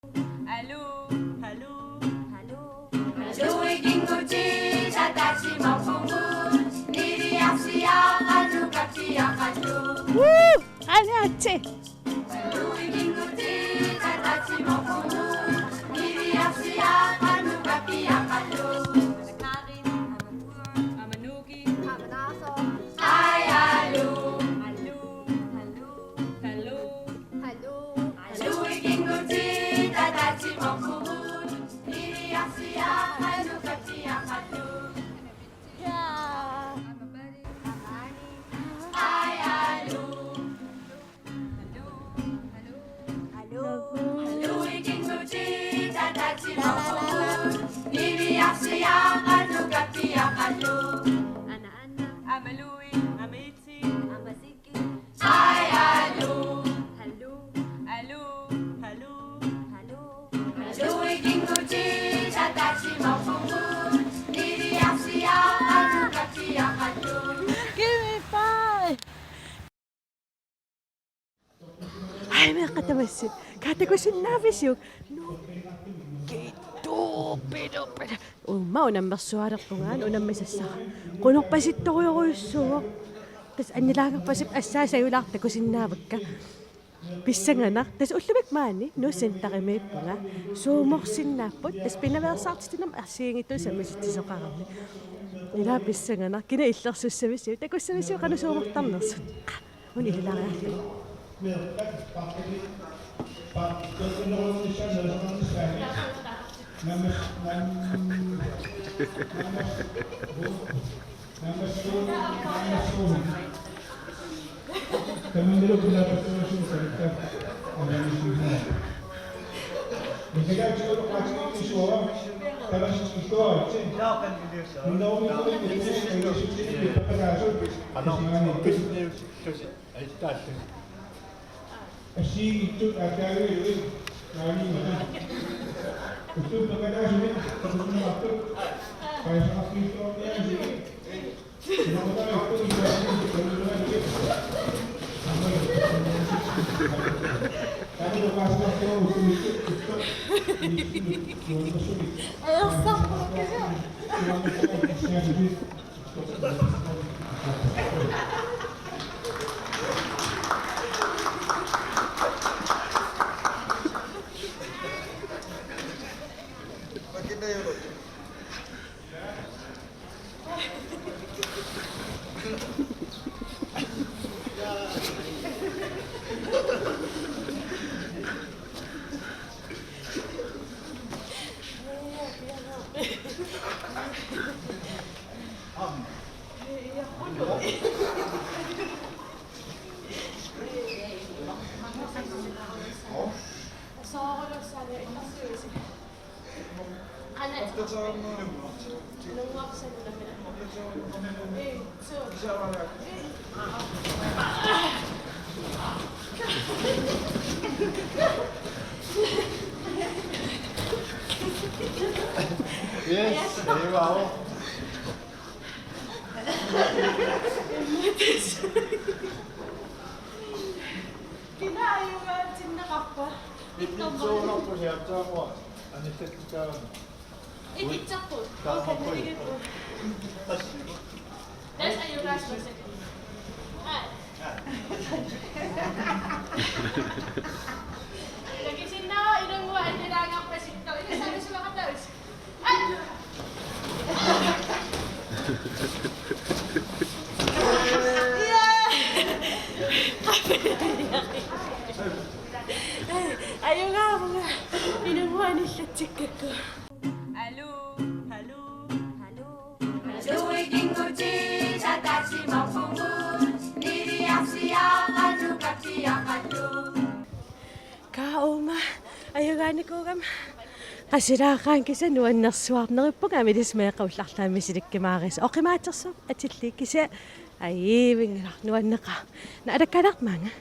Hallo, hallo, hallo. Luiging kuchi tatachi mafungu niri asia kanu katia kanu. Woo! Ate! Luiging kuchi tatachi mafungu niri asia kanu katia kanu. Karin, Amanuki, Amanaso. Ay alu. Hallo, hallo, hallo, hallo. Luiging kuchi tatachi mafungu niri asia kanu katia kanu. Yeah! Amabari, Amani. Ay alu. Hallo, hallo, hallo. Luiging kuchi tatachi mafungu niri asia kanu katia kanu. Ana, Amalui, Amitsi, Amasiki. Ay alu. Hallo, hallo, hallo, hallo. Luiging kuchi tatachi mafungu niri asia kanu katia kanu. Give me five! Ay, may katamasi. Kate ko sinabis yung no, pero. Unang masuharap ko nga, unang may sasaka. Kunong pasit ko yung suwak. Tapos anilagang pasip asa sa'yo lang, ko sinabag ka. Bisa nga na. Tapos ulubig mani, no, senta kami po nga. Sumoksin na po. Tapos pinalasak din ang asing ito sa masiti sa kami. Nila, bisa nga na. Kinaislak susabisiyo. Tapos susabisiyo ka na sumaktam na. Unilang natin. También de lo que la persona se conecta a la misma. Mesela çıkıp kaçmak kişi olan tanışık kişi var için bunda o bir konu getirmiş paylaşımcılık bir paylaşım Así itu acara ini kami mana itu pengadaran ini sebelum waktu kayak sama kita yang ini semoga itu tidak lagi kami lepas waktu Yes, very well. Kinayo nga, sinakapa. Ito po siya ko. Ano siya ka? Itiksak po. Tama po Okay, ito. That's a your last person. Nagising na ako, inang mo, ay nilangang presinto. Ito sabi sa mga tawis. Ay! Ayaw nga mga inuwa ni sa chika ko. Hallo, hallo, hallo. Luiging kuchi tatachi mafungu niri asia kanu katia kanu. Kauma, ayaw nga ni ko kam. Kasirakan kisa nuan na swap na po kami dis may kauslak na misidik kimaris. Okay matyaso at sitli kisa ay bingrak nuan na ka. Naadakanak mga.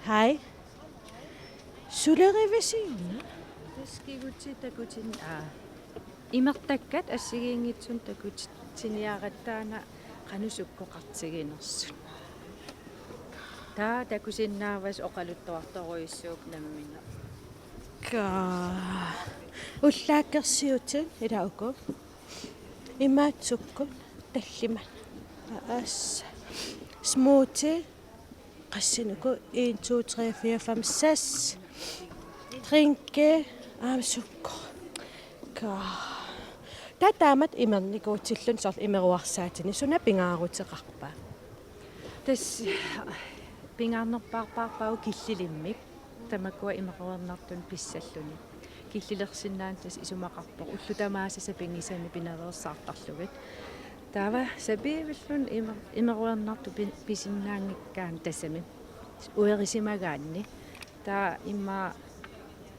Hi. Sula revisin. Taskigutsi takutin imaqtakkat assigiingitsun takut siniaqattaana qanusukkoqartiginersun taa takusinnaavas oqaluttuartoruissuuk nammina уллааккерсиутин илауку имаатсуккут таллима аас смути qassinuku 1 2 3 4 5 6 trinke aamsukko ka tataamat imernikutillun sorl imeruarsaatini suna pingaaruteqarpa тас пингарнерпаарпаарпау киллилиммик тамаккуа имеруарнартун писсаллуни киллилерсиннаан тас исумақарпоқ уллутамаасаса пингисани пинаверсаартарлугит таава сабиивиллун имеруарнарту писиннаангиккаан тассами уерисимагаанни таа имма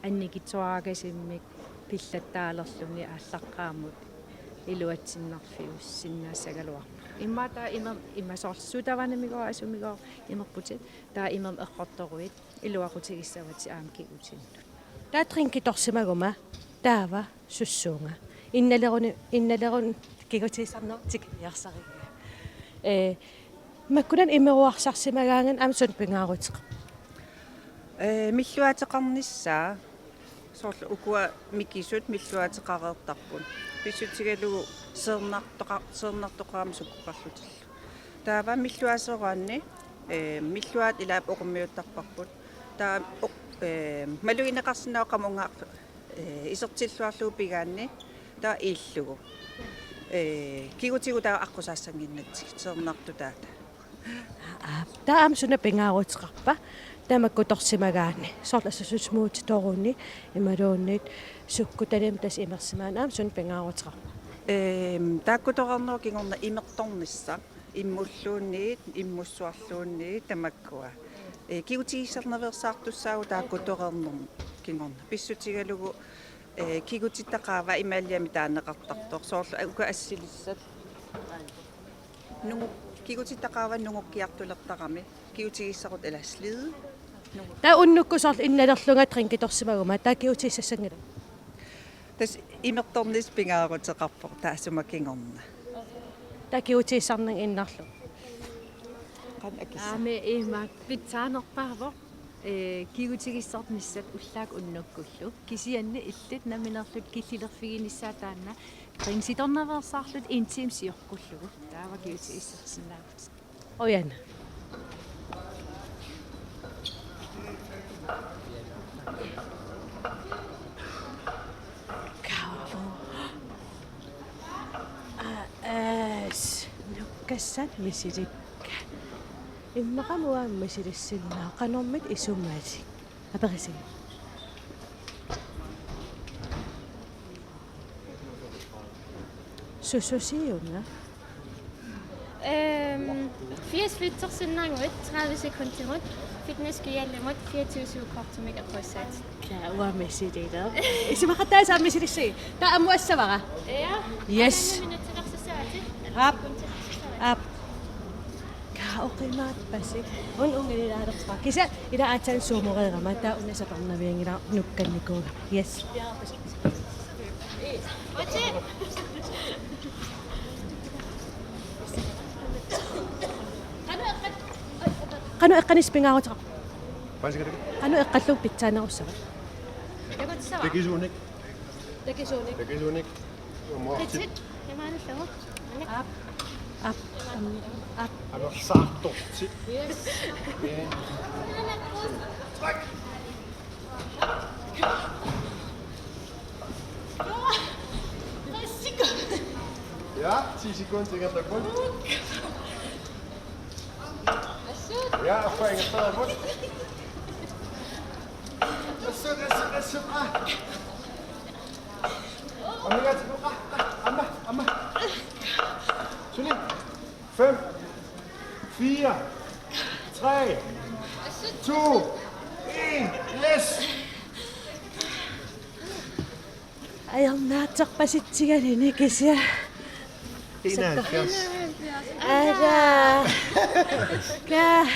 анникитсуаагасиммик пиллаттаалерлуни ааллаққаамут илуатсиннарфиус синнаассагалуарпа имма таа имасоорлсутаванамигоо асумигоо имерпутит таа имерм эққорторуит илуақутигиссавати аамкигутиннут tаа trinki torsimaguma taava sussuunga innalерун кигутисарнер тикиарсарига маккунан имеруарсарсимагаанган амсун пингаарутеқ миллуатеқарниссаа соорлу укуа микисут миллуатеқареэртарпун писсутигалугу сеернартоқаами суккуқарлутиллу таава миллуасераанни миллуат илаап оқуммиуттарпарпут таа малуинеқарсинаоқамунгаа исертиллуарлуу пигаанни таа ииллугу кигутигу таа аққусаассангиннатсик сеернарту таата tаа амсуна пингаарутеқарпа тамакку торсимагаани сорла сусмуути торуни ималууннит суккуталим тас имерсимаан амсун пингаарутеқарпа тааккуторерноо кигорна имерторнисса иммуллуунниит иммуссуарлуунниит тамаккуа кигутигиссерневерсаартуссаагу тааккуторернерм кигорна писсутигалугу кигутиттақаава имаалиами таанеқартартор соорлу ука ассилиссат нугу кигутиттақаава нугуккиартулертарами кигутигиссарут эласлиде таа уннукку сорл инналерлунга trinki torsimaguma tаа киутиссассангила тас имерторнис пингаарутеқарпор таасума кигорна таа киутиссарнан иннарлу ааме имаак питсаанерпаавоо кигутигиссартниссат уллаак уннуккуллу кисианни иллит наминерлут киллилерфигиниссаа таанна рингситорневерсаарлут интим сиоркуллугу таава киутигиссарсинаавут ояна нуккассат мисиликка иммақамуа мисилиссиннаа канормит исумаати апериси сусусиунга 80 flyttersinnaanguit 30 sekundtimut fitnesskyallimut 24 kortumik aqussaat кауа мисилилер исумақатаасаа мисилисси таа амуассавара yes ап каоқимаат паси унгилаарерпа киса ила аатсан суумореерама таа унасақарнавиангила нукканникууга yes qanu eqqanis pingaarutaq qanu eqqallu pitsaanarussava Tekisuunik. takisuunik Petit, yamaanallugu ap Amersaartorti. Ja, 10 sekunder tænker jeg på. Ja, erfaring er stadig godt. Det er så bra. Amma, Amma. Sønne. 5, 4, 3, 2, 1, yes! ajarnaatserpasitsigalini kisia 71. ala ka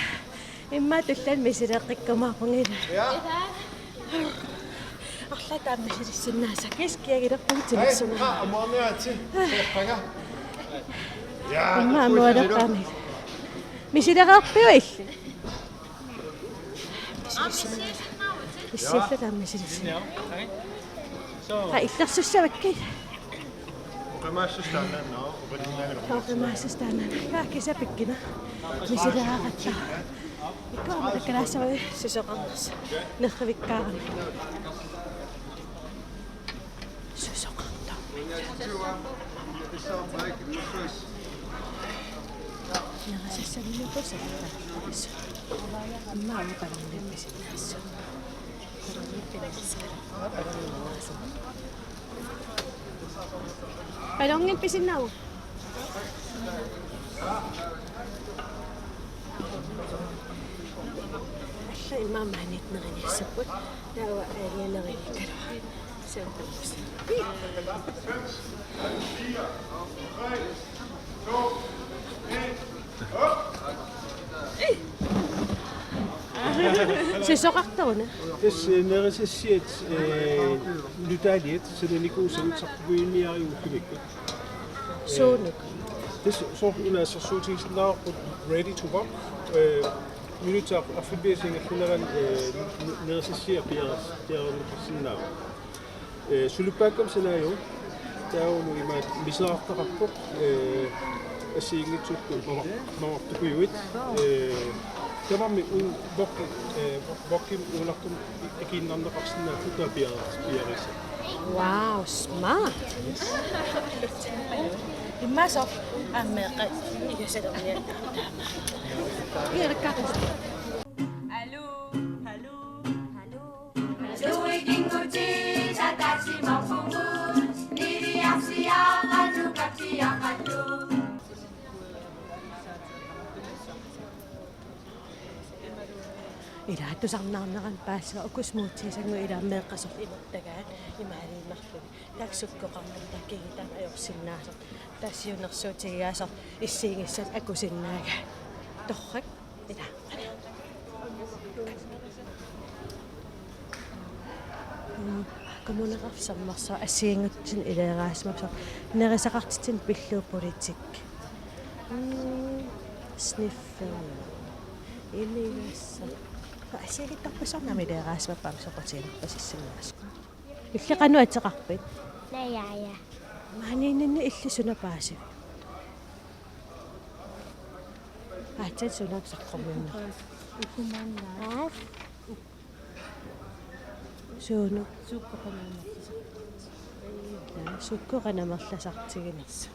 imma tullan misileqqikkumaarpungila Ja. арлатаа мисилиссиннааса кискиагилерпутин Hej, суна og morgen er til. Jeg springer. Ja, имма det er амуалеққарни мисилеқарпиу илли Issilla taammasilissa. Ja, hej. Så Illersussavakki. Uqimaassustaana no, uqillinaagilu. Oqimaassustaana. Kisapikkina. Misilaaqatta. Ikkaama takkalaassawi susoqarnassa. Nerrivikkaarami. Susoqarta. Nerasassaminnuqusarta. Ammaami parannerpisinnaassu. Palongin pisinaw. Alla imamanit na kanya sapot. Dawa ay na kanya karawa. Sa tapos. Sisokaktaw na. Tässä nerasasiat lytääliet, så den ikke udsat sig på en mere i ukkevikket. Suunuk. Tässä sorguna så så til sådan ready to walk. Minutter af forbindelse generelt nerasasiat bliver sådan der. Så lykke scenario. Der er jo nogle misafter rapport. Asiin tukku maortuku juit. Tämä on vokin uunakun ikinnannaqarsinna tutapiarissa. Wow, smart. Immasor ammeqa igasadorniat. Allô, allô, allô. Luikinguchi satachi mafungu niriapsia kadukapsia kadu. Ila tusarnaarneran paassa ukusmuutisangu ila meeqqasor imertagaan imaaliimarluni taksukkoqarnerta kigitan ajorsinnaasor taassiunersuutigiaasor issiingissat akusinnaaga torrak ila kommuneqarsammarsa assiingutsin ileeraasmapsor nerisaqartitin pilluupolitik sniffel illigassa Asiakittarpasarnami leeraasmappaam soqutiinarpasissinnaas. Иллеqanu atseqarpit. Najaja. Maaninninni illisuna paasivi. Aatsan sunak saqqorminna. Ukumanna. Suunu sukkoqanamerlasartiginersa.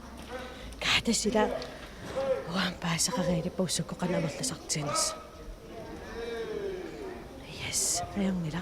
Kaatasila uan paasaqariilippu sukkoqanamerlasartiginersa. Yes, ayongila.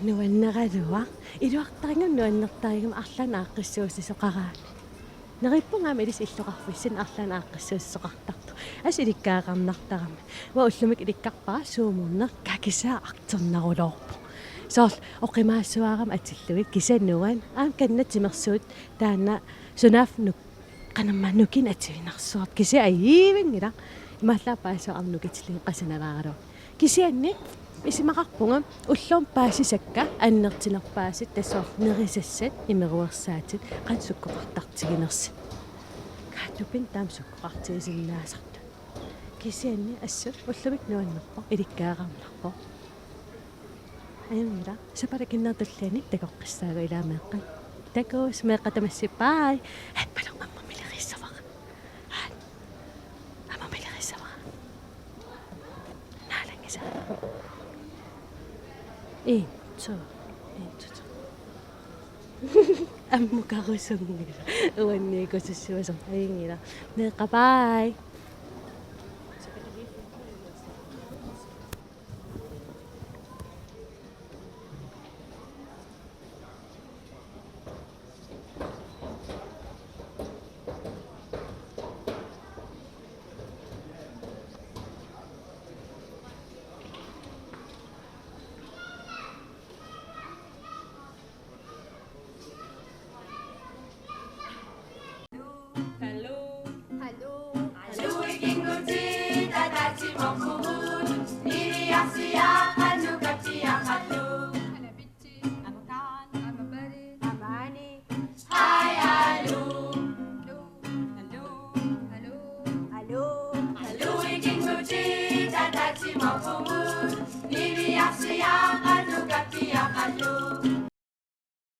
Nuanneraluwa iluartaringun nuannertarigum arlan aaqqissuusisoqaraani nerippungaami ilis illoqarfissin arlan aaqqissuusisoqartartu asilikkaaqarnartarami wa ullumik ilikkarpara suumunner kakisaa arternarulorpu soorl oqimaassuaaram atillugit kisannuan aam kannatimersuut taanna sunaafnuk qanammannukin ativinarsuart kisi ayiivingila имааллаапаасоарнукитилин qasinalaralo kisianni исимақарпунга уллуум паасисакка аннертинерпаасит тассоор нерисассат имеруерсаатит qansukkоqartartiginersi kaatupin taam sukkoqartigisиннаасарта кисианни ассут уллумик нуаннерпо иликкаагаарнарпо аямила сапаракиннертуллаани такоққиссаага илаамеэққа такоос меэққатамассиппай хаппалу аммамилерissавара аммамилерissавара наалангиса Inso. Ammuqarusungila uanniikussuasor aingila neeqapai Luiging uji tatachi mokubun Niriyak siyak anu kapsiyak atu Hai alu Luiging uji tatachi mokubun Niriyak siyak anu kapsiyak atu